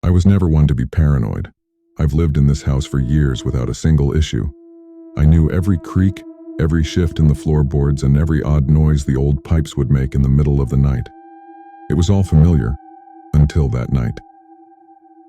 I was never one to be paranoid. I've lived in this house for years without a single issue. I knew every creak, every shift in the floorboards, and every odd noise the old pipes would make in the middle of the night. It was all familiar, until that night.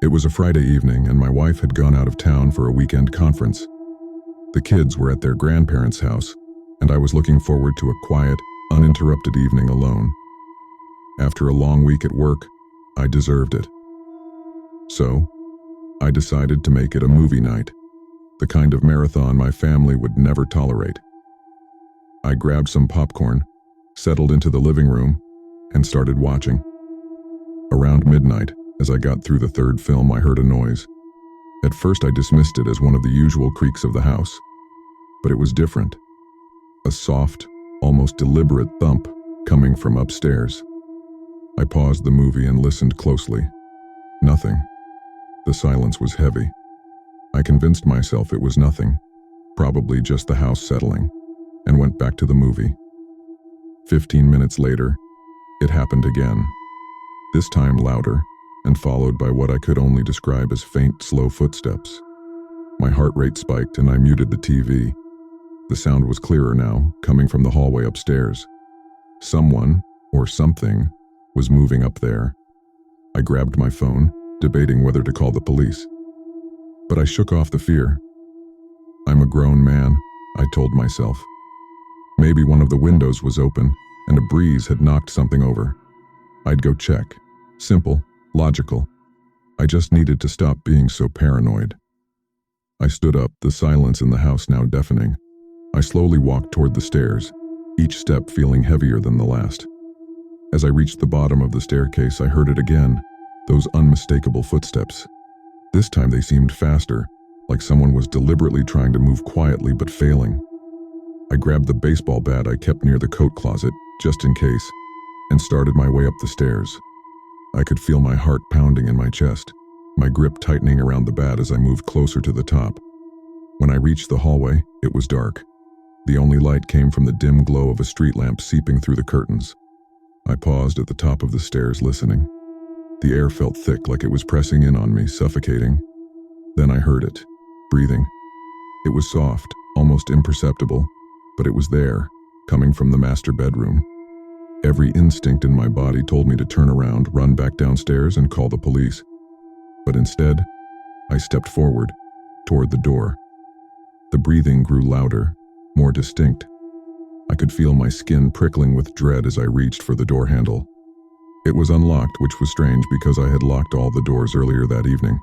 It was a Friday evening, and my wife had gone out of town for a weekend conference. The kids were at their grandparents' house, and I was looking forward to a quiet, uninterrupted evening alone. After a long week at work, I deserved it. So, I decided to make it a movie night, the kind of marathon my family would never tolerate. I grabbed some popcorn, settled into the living room, and started watching. Around midnight, as I got through the third film, I heard a noise. At first I dismissed it as one of the usual creaks of the house, but it was different. A soft, almost deliberate thump coming from upstairs. I paused the movie and listened closely. Nothing. The silence was heavy. I convinced myself it was nothing, probably just the house settling, and went back to the movie. 15 minutes later, it happened again. This time louder, and followed by what I could only describe as faint, slow footsteps. My heart rate spiked and I muted the TV. The sound was clearer now, coming from the hallway upstairs. Someone, or something, was moving up there. I grabbed my phone, debating whether to call the police. But I shook off the fear. I'm a grown man, I told myself. Maybe one of the windows was open, and a breeze had knocked something over. I'd go check. Simple, logical. I just needed to stop being so paranoid. I stood up, the silence in the house now deafening. I slowly walked toward the stairs, each step feeling heavier than the last. As I reached the bottom of the staircase, I heard it again, those unmistakable footsteps. This time they seemed faster, like someone was deliberately trying to move quietly but failing. I grabbed the baseball bat I kept near the coat closet, just in case, and started my way up the stairs. I could feel my heart pounding in my chest, my grip tightening around the bat as I moved closer to the top. When I reached the hallway, it was dark. The only light came from the dim glow of a street lamp seeping through the curtains. I paused at the top of the stairs, listening. The air felt thick, like it was pressing in on me, suffocating. Then I heard it, breathing. It was soft, almost imperceptible, but it was there, coming from the master bedroom. Every instinct in my body told me to turn around, run back downstairs, and call the police. But instead, I stepped forward, toward the door. The breathing grew louder, more distinct. I could feel my skin prickling with dread as I reached for the door handle. It was unlocked, which was strange because I had locked all the doors earlier that evening.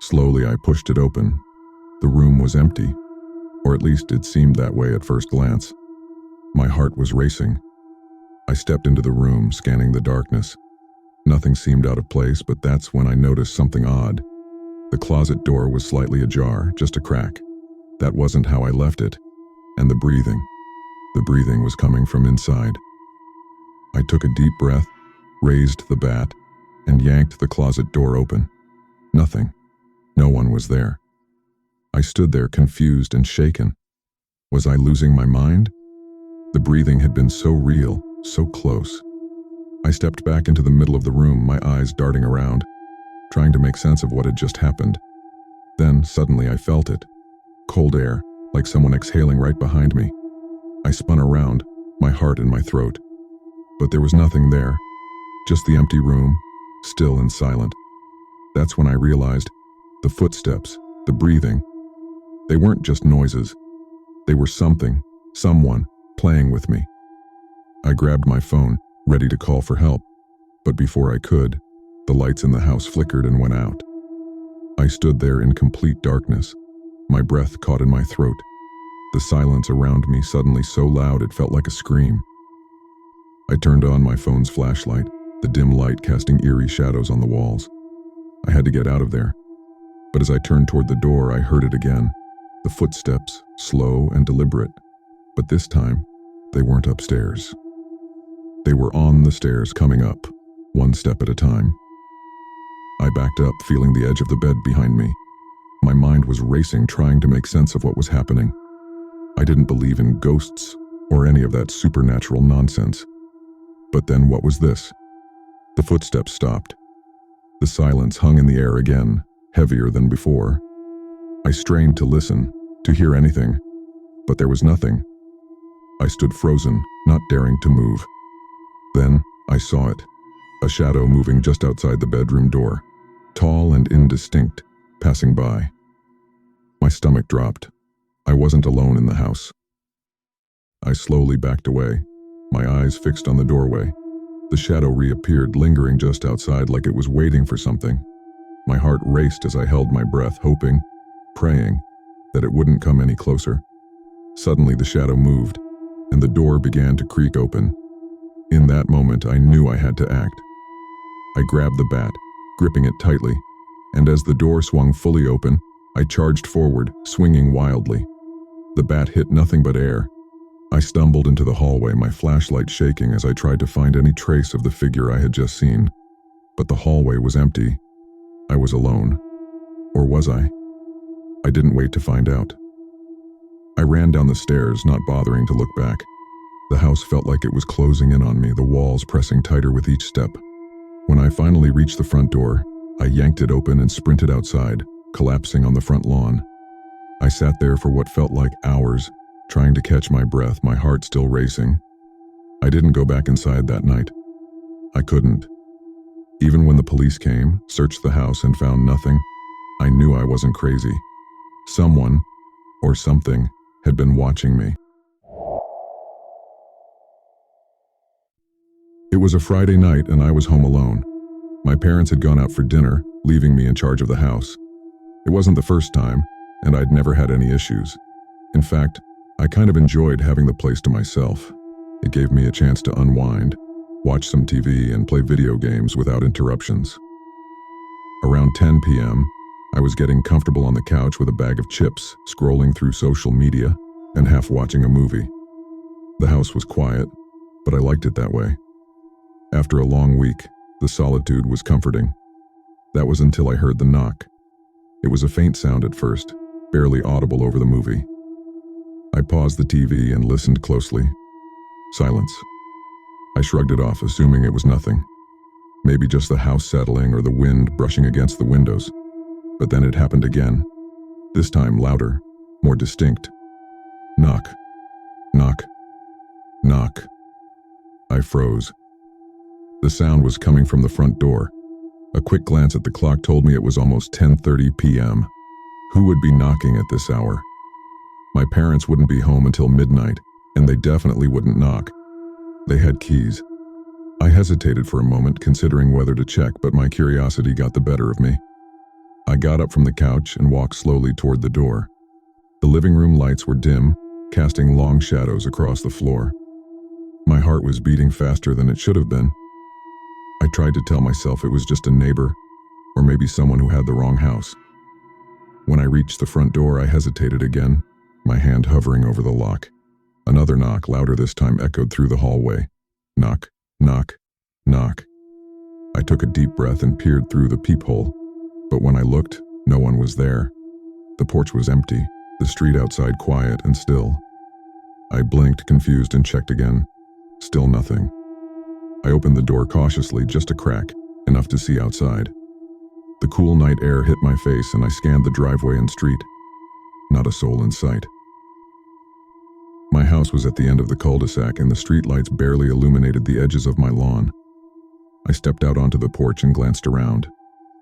Slowly, I pushed it open. The room was empty, or at least it seemed that way at first glance. My heart was racing. I stepped into the room, scanning the darkness. Nothing seemed out of place, but that's when I noticed something odd. The closet door was slightly ajar, just a crack. That wasn't how I left it. And the breathing was coming from inside. I took a deep breath, raised the bat, and yanked the closet door open. Nothing. No one was there. I stood there confused and shaken. Was I losing my mind? The breathing had been so real, so close. I stepped back into the middle of the room, my eyes darting around, trying to make sense of what had just happened. Then, suddenly, I felt it. Cold air, like someone exhaling right behind me. I spun around, my heart in my throat. But there was nothing there, just the empty room, still and silent. That's when I realized the footsteps, the breathing. They weren't just noises. They were something, someone, playing with me. I grabbed my phone, ready to call for help, but before I could, the lights in the house flickered and went out. I stood there in complete darkness, my breath caught in my throat, the silence around me suddenly so loud it felt like a scream. I turned on my phone's flashlight, the dim light casting eerie shadows on the walls. I had to get out of there, but as I turned toward the door, I heard it again, the footsteps, slow and deliberate, but this time, they weren't upstairs. They were on the stairs, coming up, one step at a time. I backed up, feeling the edge of the bed behind me. My mind was racing, trying to make sense of what was happening. I didn't believe in ghosts or any of that supernatural nonsense. But then what was this? The footsteps stopped. The silence hung in the air again, heavier than before. I strained to listen, to hear anything, but there was nothing. I stood frozen, not daring to move. Then, I saw it. A shadow moving just outside the bedroom door, tall and indistinct, passing by. My stomach dropped. I wasn't alone in the house. I slowly backed away, my eyes fixed on the doorway. The shadow reappeared, lingering just outside like it was waiting for something. My heart raced as I held my breath, hoping, praying, that it wouldn't come any closer. Suddenly the shadow moved, and the door began to creak open. In that moment, I knew I had to act. I grabbed the bat, gripping it tightly, and as the door swung fully open, I charged forward, swinging wildly. The bat hit nothing but air. I stumbled into the hallway, my flashlight shaking as I tried to find any trace of the figure I had just seen. But the hallway was empty. I was alone. Or was I? I didn't wait to find out. I ran down the stairs, not bothering to look back. The house felt like it was closing in on me, the walls pressing tighter with each step. When I finally reached the front door, I yanked it open and sprinted outside, collapsing on the front lawn. I sat there for what felt like hours, trying to catch my breath, my heart still racing. I didn't go back inside that night. I couldn't. Even when the police came, searched the house, and found nothing, I knew I wasn't crazy. Someone, or something, had been watching me. It was a Friday night and I was home alone. My parents had gone out for dinner, leaving me in charge of the house. It wasn't the first time, and I'd never had any issues. In fact, I kind of enjoyed having the place to myself. It gave me a chance to unwind, watch some TV, and play video games without interruptions. Around 10 p.m., I was getting comfortable on the couch with a bag of chips, scrolling through social media, and half watching a movie. The house was quiet, but I liked it that way. After a long week, the solitude was comforting. That was until I heard the knock. It was a faint sound at first, barely audible over the movie. I paused the TV and listened closely. Silence. I shrugged it off, assuming it was nothing. Maybe just the house settling or the wind brushing against the windows. But then it happened again. This time louder, more distinct. Knock. Knock. Knock. I froze. The sound was coming from the front door. A quick glance at the clock told me it was almost 10:30 p.m. Who would be knocking at this hour? My parents wouldn't be home until midnight, and they definitely wouldn't knock. They had keys. I hesitated for a moment, considering whether to check, but my curiosity got the better of me. I got up from the couch and walked slowly toward the door. The living room lights were dim, casting long shadows across the floor. My heart was beating faster than it should have been. I tried to tell myself it was just a neighbor, or maybe someone who had the wrong house. When I reached the front door, I hesitated again, my hand hovering over the lock. Another knock, louder this time, echoed through the hallway. Knock, knock, knock. I took a deep breath and peered through the peephole, but when I looked, no one was there. The porch was empty, the street outside quiet and still. I blinked, confused, and checked again. Still nothing. I opened the door cautiously, just a crack, enough to see outside. The cool night air hit my face and I scanned the driveway and street. Not a soul in sight. My house was at the end of the cul-de-sac and the streetlights barely illuminated the edges of my lawn. I stepped out onto the porch and glanced around.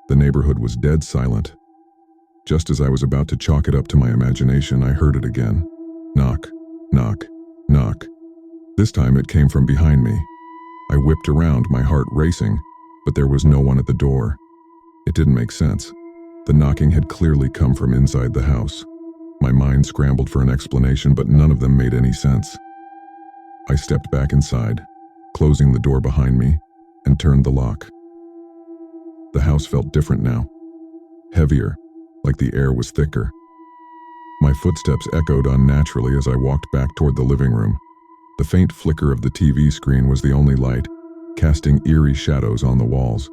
The neighborhood was dead silent. Just as I was about to chalk it up to my imagination, I heard it again. Knock, knock, knock. This time it came from behind me. I whipped around, my heart racing, but there was no one at the door. It didn't make sense. The knocking had clearly come from inside the house. My mind scrambled for an explanation, but none of them made any sense. I stepped back inside, closing the door behind me, and turned the lock. The house felt different now. Heavier, like the air was thicker. My footsteps echoed unnaturally as I walked back toward the living room. The faint flicker of the TV screen was the only light, casting eerie shadows on the walls.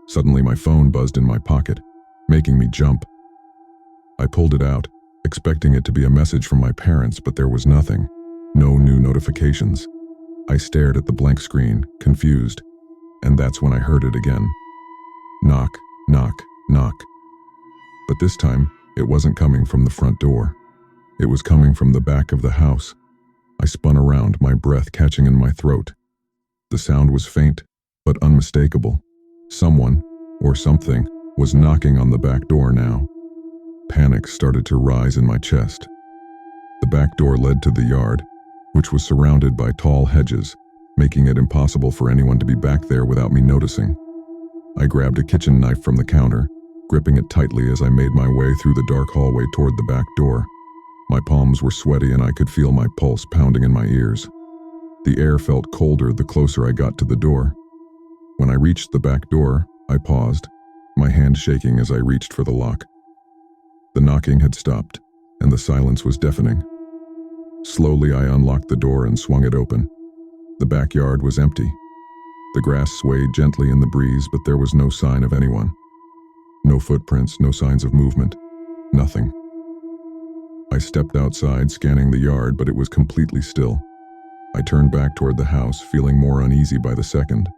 Suddenly my phone buzzed in my pocket, making me jump. I pulled it out, expecting it to be a message from my parents, but there was nothing. No new notifications. I stared at the blank screen, confused, and that's when I heard it again. Knock, knock, knock. But this time, it wasn't coming from the front door. It was coming from the back of the house. I spun around, my breath catching in my throat. The sound was faint, but unmistakable. Someone, or something, was knocking on the back door now. Panic started to rise in my chest. The back door led to the yard, which was surrounded by tall hedges, making it impossible for anyone to be back there without me noticing. I grabbed a kitchen knife from the counter, gripping it tightly as I made my way through the dark hallway toward the back door. My palms were sweaty and I could feel my pulse pounding in my ears. The air felt colder the closer I got to the door. When I reached the back door, I paused, my hand shaking as I reached for the lock. The knocking had stopped, and the silence was deafening. Slowly, I unlocked the door and swung it open. The backyard was empty. The grass swayed gently in the breeze, but there was no sign of anyone. No footprints, no signs of movement. Nothing. I stepped outside, scanning the yard, but it was completely still. I turned back toward the house, feeling more uneasy by the second.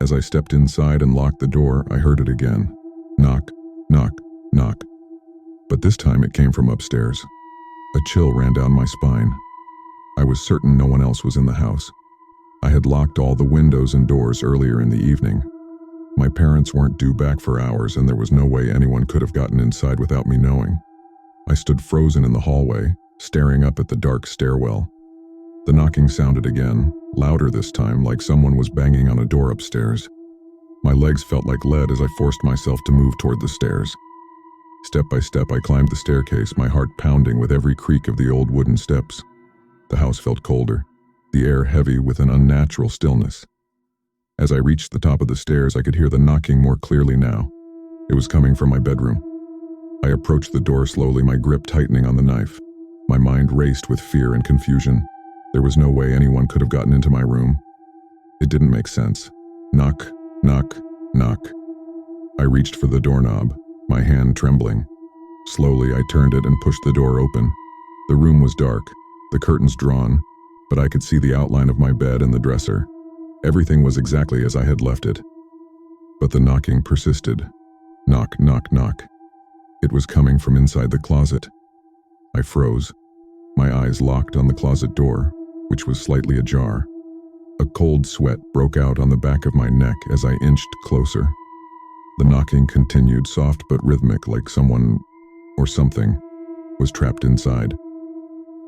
As I stepped inside and locked the door, I heard it again. Knock, knock, knock. But this time it came from upstairs. A chill ran down my spine. I was certain no one else was in the house. I had locked all the windows and doors earlier in the evening. My parents weren't due back for hours, and there was no way anyone could have gotten inside without me knowing. I stood frozen in the hallway, staring up at the dark stairwell. The knocking sounded again, louder this time, like someone was banging on a door upstairs. My legs felt like lead as I forced myself to move toward the stairs. Step by step, I climbed the staircase, my heart pounding with every creak of the old wooden steps. The house felt colder, the air heavy with an unnatural stillness. As I reached the top of the stairs, I could hear the knocking more clearly now. It was coming from my bedroom. I approached the door slowly, my grip tightening on the knife. My mind raced with fear and confusion. There was no way anyone could have gotten into my room. It didn't make sense. Knock, knock, knock. I reached for the doorknob, my hand trembling. Slowly, I turned it and pushed the door open. The room was dark, the curtains drawn, but I could see the outline of my bed and the dresser. Everything was exactly as I had left it. But the knocking persisted. Knock, knock, knock. It was coming from inside the closet. I froze, my eyes locked on the closet door, which was slightly ajar. A cold sweat broke out on the back of my neck as I inched closer. The knocking continued, soft but rhythmic, like someone, or something, was trapped inside.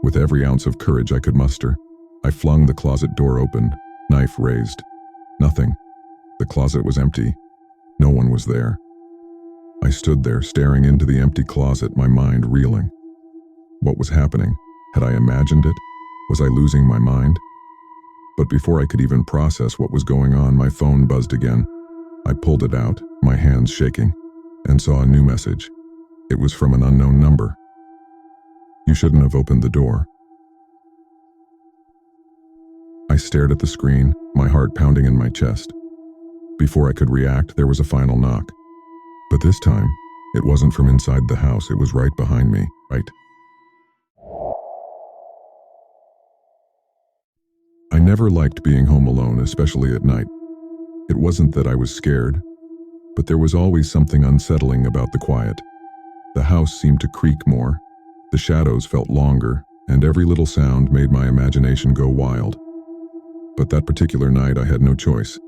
With every ounce of courage I could muster, I flung the closet door open, knife raised. Nothing. The closet was empty. No one was there. I stood there, staring into the empty closet, my mind reeling. What was happening? Had I imagined it? Was I losing my mind? But before I could even process what was going on, my phone buzzed again. I pulled it out, my hands shaking, and saw a new message. It was from an unknown number. You shouldn't have opened the door. I stared at the screen, my heart pounding in my chest. Before I could react, there was a final knock. But this time, it wasn't from inside the house, it was right behind me, right? I never liked being home alone, especially at night. It wasn't that I was scared, but there was always something unsettling about the quiet. The house seemed to creak more, the shadows felt longer, and every little sound made my imagination go wild. But that particular night, I had no choice.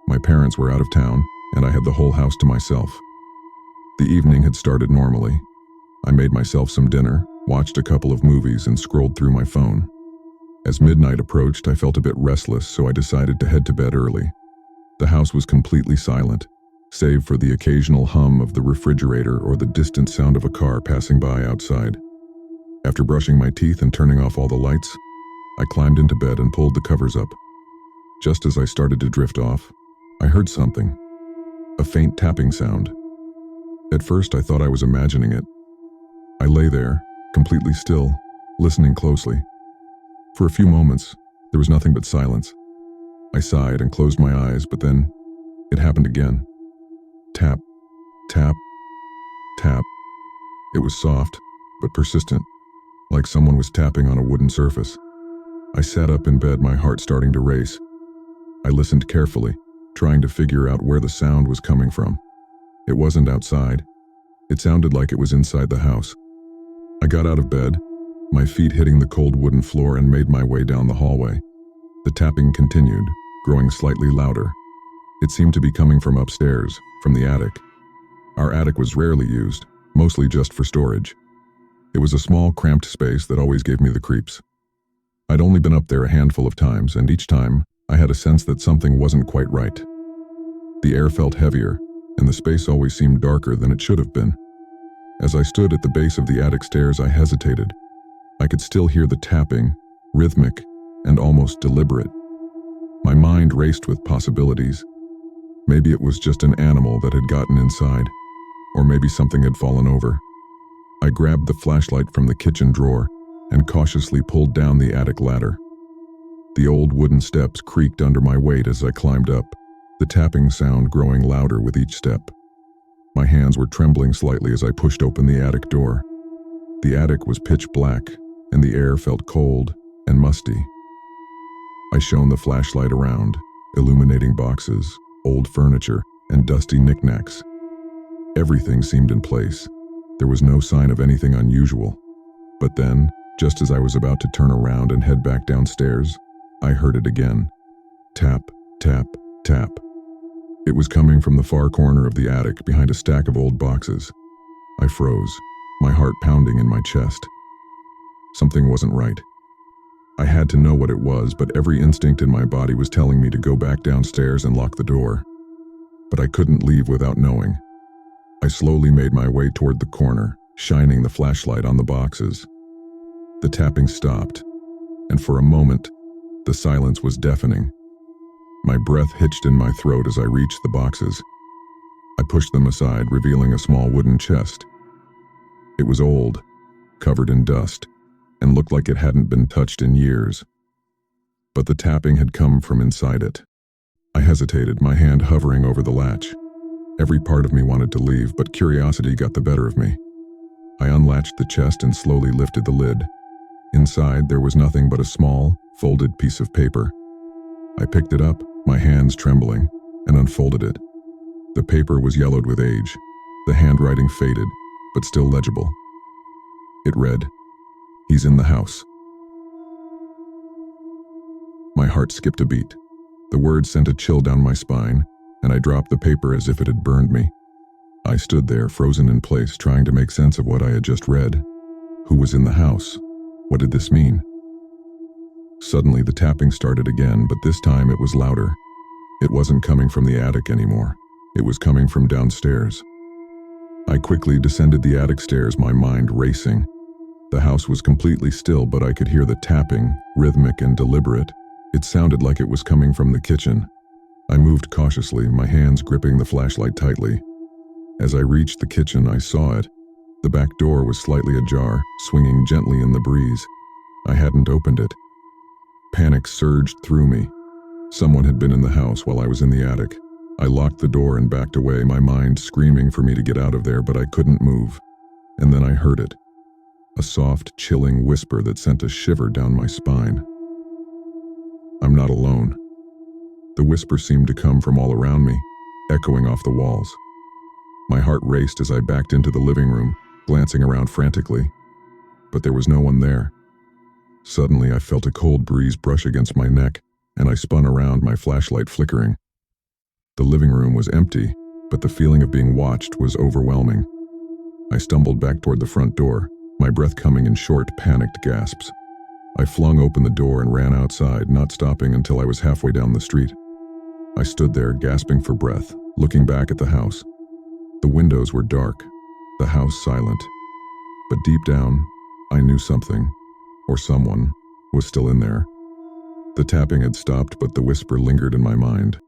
My parents were out of town, and I had the whole house to myself. The evening had started normally. I made myself some dinner, watched a couple of movies, and scrolled through my phone. As midnight approached, I felt a bit restless, so I decided to head to bed early. The house was completely silent, save for the occasional hum of the refrigerator or the distant sound of a car passing by outside. After brushing my teeth and turning off all the lights, I climbed into bed and pulled the covers up. Just as I started to drift off, I heard something. A faint tapping sound. At first, I thought I was imagining it. I lay there, completely still, listening closely. For a few moments, there was nothing but silence. I sighed and closed my eyes, but then it happened again. Tap, tap, tap. It was soft, but persistent, like someone was tapping on a wooden surface. I sat up in bed, my heart starting to race. I listened carefully, trying to figure out where the sound was coming from. It wasn't outside. It sounded like it was inside the house. I got out of bed, my feet hitting the cold wooden floor, and made my way down the hallway. The tapping continued, growing slightly louder. It seemed to be coming from upstairs, from the attic. Our attic was rarely used, mostly just for storage. It was a small, cramped space that always gave me the creeps. I'd only been up there a handful of times, and each time, I had a sense that something wasn't quite right. The air felt heavier, and the space always seemed darker than it should have been. As I stood at the base of the attic stairs, I hesitated. I could still hear the tapping, rhythmic, and almost deliberate. My mind raced with possibilities. Maybe it was just an animal that had gotten inside, or maybe something had fallen over. I grabbed the flashlight from the kitchen drawer and cautiously pulled down the attic ladder. The old wooden steps creaked under my weight as I climbed up, the tapping sound growing louder with each step. My hands were trembling slightly as I pushed open the attic door. The attic was pitch black, and the air felt cold and musty. I shone the flashlight around, illuminating boxes, old furniture, and dusty knickknacks. Everything seemed in place. There was no sign of anything unusual. But then, just as I was about to turn around and head back downstairs, I heard it again. Tap, tap, tap. It was coming from the far corner of the attic behind a stack of old boxes. I froze, my heart pounding in my chest. Something wasn't right. I had to know what it was, but every instinct in my body was telling me to go back downstairs and lock the door. But I couldn't leave without knowing. I slowly made my way toward the corner, shining the flashlight on the boxes. The tapping stopped, and for a moment, the silence was deafening. My breath hitched in my throat as I reached the boxes. I pushed them aside, revealing a small wooden chest. It was old, covered in dust, and looked like it hadn't been touched in years. But the tapping had come from inside it. I hesitated, my hand hovering over the latch. Every part of me wanted to leave, but curiosity got the better of me. I unlatched the chest and slowly lifted the lid. Inside, there was nothing but a small, folded piece of paper. I picked it up, my hands trembling, and unfolded it. The paper was yellowed with age, the handwriting faded, but still legible. It read, "He's in the house." My heart skipped a beat. The words sent a chill down my spine, and I dropped the paper as if it had burned me. I stood there, frozen in place, trying to make sense of what I had just read. Who was in the house? What did this mean? Suddenly, the tapping started again, but this time it was louder. It wasn't coming from the attic anymore. It was coming from downstairs. I quickly descended the attic stairs, my mind racing. The house was completely still, but I could hear the tapping, rhythmic and deliberate. It sounded like it was coming from the kitchen. I moved cautiously, my hands gripping the flashlight tightly. As I reached the kitchen, I saw it. The back door was slightly ajar, swinging gently in the breeze. I hadn't opened it. Panic surged through me. Someone had been in the house while I was in the attic. I locked the door and backed away, my mind screaming for me to get out of there, but I couldn't move. And then I heard it. A soft, chilling whisper that sent a shiver down my spine. "I'm not alone." The whisper seemed to come from all around me, echoing off the walls. My heart raced as I backed into the living room, glancing around frantically. But there was no one there. Suddenly, I felt a cold breeze brush against my neck, and I spun around, my flashlight flickering. The living room was empty, but the feeling of being watched was overwhelming. I stumbled back toward the front door, my breath coming in short, panicked gasps. I flung open the door and ran outside, not stopping until I was halfway down the street. I stood there, gasping for breath, looking back at the house. The windows were dark, the house silent. But deep down, I knew something, or someone, was still in there. The tapping had stopped, but the whisper lingered in my mind.